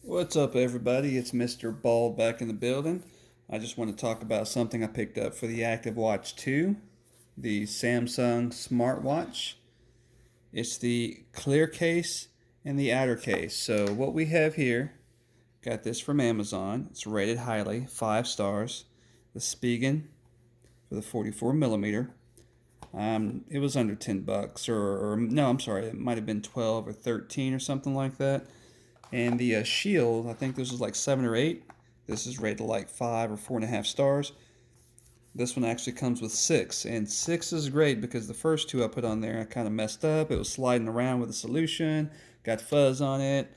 What's up, everybody? It's Mr. Bald back in the building. I just want to talk about something I picked up for the Active Watch 2, the Samsung smartwatch. It's the clear case and the outer case. So, what we have here, got this from Amazon. It's rated highly, 5 stars. The Spigen for the 44 millimeter. It was under 10 bucks, or no, I'm sorry, it might have been 12 or 13 or something like that. And the Shield, I think this was like 7 or 8. This is rated like 5 or 4.5 stars. This one actually comes with 6, and 6 is great because the first two I put on there I kind of messed up. It was sliding around with a solution, got fuzz on it.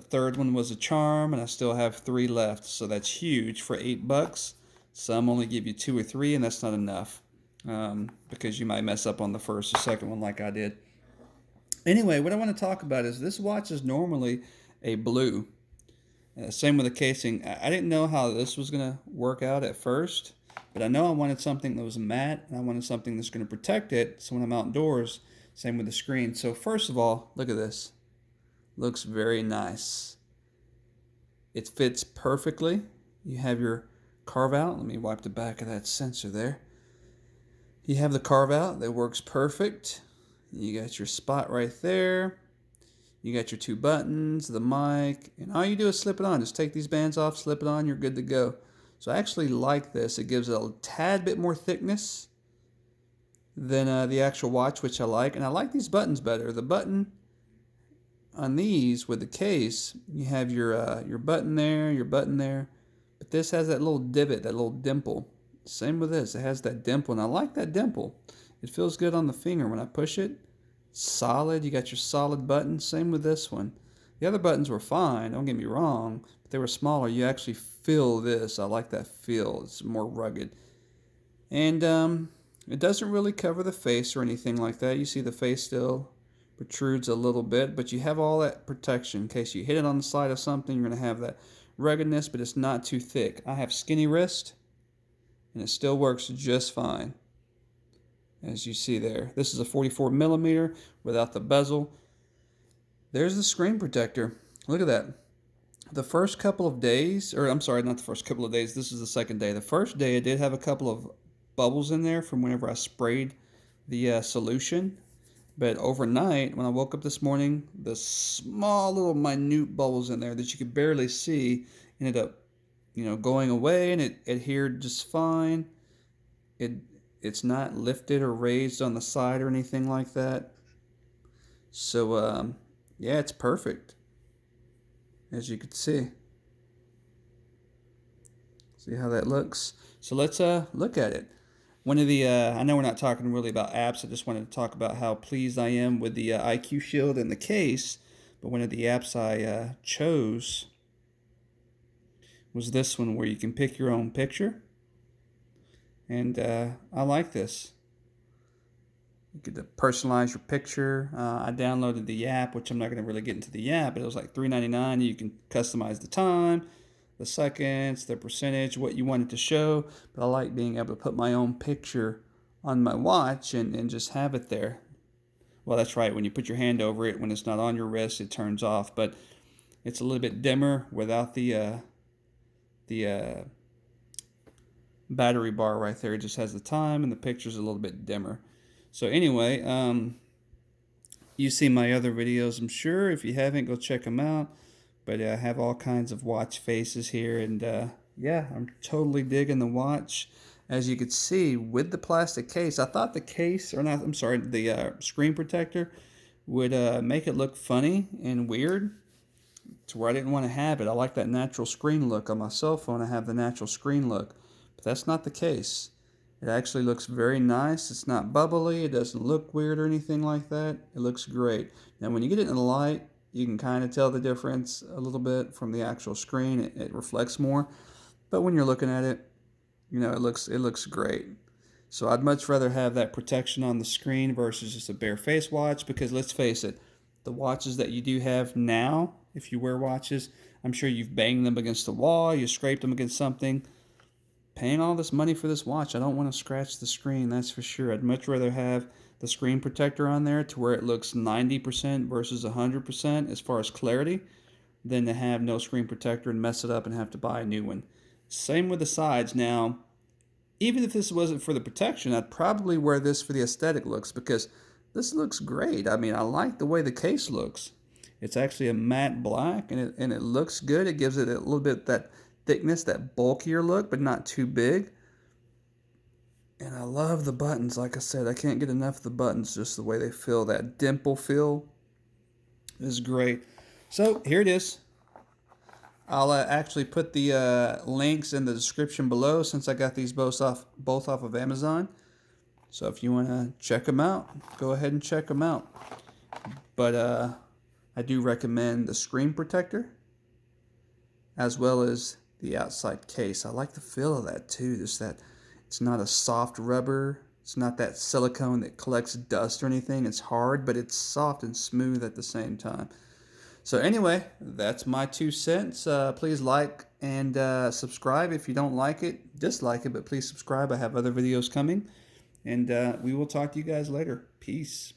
Third one was a charm, and I still have 3 left, so that's huge for 8 bucks. Some only give you 2 or 3, and that's not enough because you might mess up on the first or second one like I did. Anyway, what I want to talk about is this watch is normally a blue. Same with the casing. I didn't know how this was going to work out at first, but I know I wanted something that was matte, and I wanted something that's going to protect it so when I'm outdoors, same with the screen. So first of all, look at this. Looks very nice. It fits perfectly. You have your carve out. Let me wipe the back of that sensor there. You have the carve out that works perfect. You got your spot right there. You got your 2 buttons, the mic, and all you do is slip it on. Just take these bands off, slip it on, you're good to go. So I actually like this. It gives it a tad bit more thickness than the actual watch, which I like. And I like these buttons better. The button on these with the case, you have your button there, your button there. But this has that little divot, that little dimple. Same with this. It has that dimple, and I like that dimple. It feels good on the finger when I push it. Solid. You got your solid button. Same with this one. The other buttons were fine, don't get me wrong, but they were smaller. You actually feel this. I like that feel. It's more rugged. And it doesn't really cover the face or anything like that. You see the face still protrudes a little bit, but you have all that protection in case you hit it on the side of something. You're going to have that ruggedness, but it's not too thick. I have skinny wrist, and it still works just fine, as you see there. This is a 44 millimeter without the bezel. There's the screen protector. Look at that. The first couple of days, or I'm sorry, not the first couple of days, this is the second day. The first day it did have a couple of bubbles in there from whenever I sprayed the solution. But overnight, when I woke up this morning, the small little minute bubbles in there that you could barely see ended up, going away, and it adhered just fine. It it's not lifted or raised on the side or anything like that. So yeah, it's perfect, as you can see. See how that looks? So let's look at it. One of the I know we're not talking really about apps. I just wanted to talk about how pleased I am with the IQ Shield and the case. But one of the apps I chose was this one where you can pick your own picture, and I like this. You get to personalize your picture. I downloaded the app, which I'm not going to really get into the app, but it was like $3.99. You can customize the time, the seconds, the percentage, what you want it to show. But I like being able to put my own picture on my watch and just have it there. Well, that's right. When you put your hand over it, when it's not on your wrist, it turns off. But it's a little bit dimmer without the battery bar right there. It just has the time, and the picture's a little bit dimmer. So anyway, you see my other videos, I'm sure. If you haven't, go check them out. But I have all kinds of watch faces here, and yeah, I'm totally digging the watch. As you could see, with the plastic case, I thought the case, or not, I'm sorry, the screen protector would make it look funny and weird to where I didn't want to have it. I like that natural screen look. On my cell phone, I have the natural screen look, but that's not the case. It actually looks very nice. It's not bubbly. It doesn't look weird or anything like that. It looks great. Now, when you get it in the light, you can kind of tell the difference a little bit from the actual screen. It reflects more. But when you're looking at it, it looks great. So I'd much rather have that protection on the screen versus just a bare face watch because let's face it, the watches that you do have now, if you wear watches, I'm sure you've banged them against the wall, you scraped them against something. Paying all this money for this watch, I don't want to scratch the screen, that's for sure. I'd much rather have the screen protector on there to where it looks 90% versus 100% as far as clarity, than to have no screen protector and mess it up and have to buy a new one. Same with the sides. Now, even if this wasn't for the protection, I'd probably wear this for the aesthetic looks because this looks great. I mean, I like the way the case looks. It's actually a matte black and it looks good. It gives it a little bit that thickness, that bulkier look, but not too big. And I love the buttons. Like I said, I can't get enough of the buttons, just the way they feel. That dimple feel is great. So here it is. I'll actually put the links in the description below since I got these both off of Amazon. So if you want to check them out, go ahead and check them out. But I do recommend the screen protector as well as the outside case. I like the feel of that too. Just that it's not a soft rubber. It's not that silicone that collects dust or anything. It's hard, but it's soft and smooth at the same time. So anyway, that's my 2 cents. Please like and subscribe if you don't like it. Dislike it, but please subscribe. I have other videos coming. And we will talk to you guys later. Peace.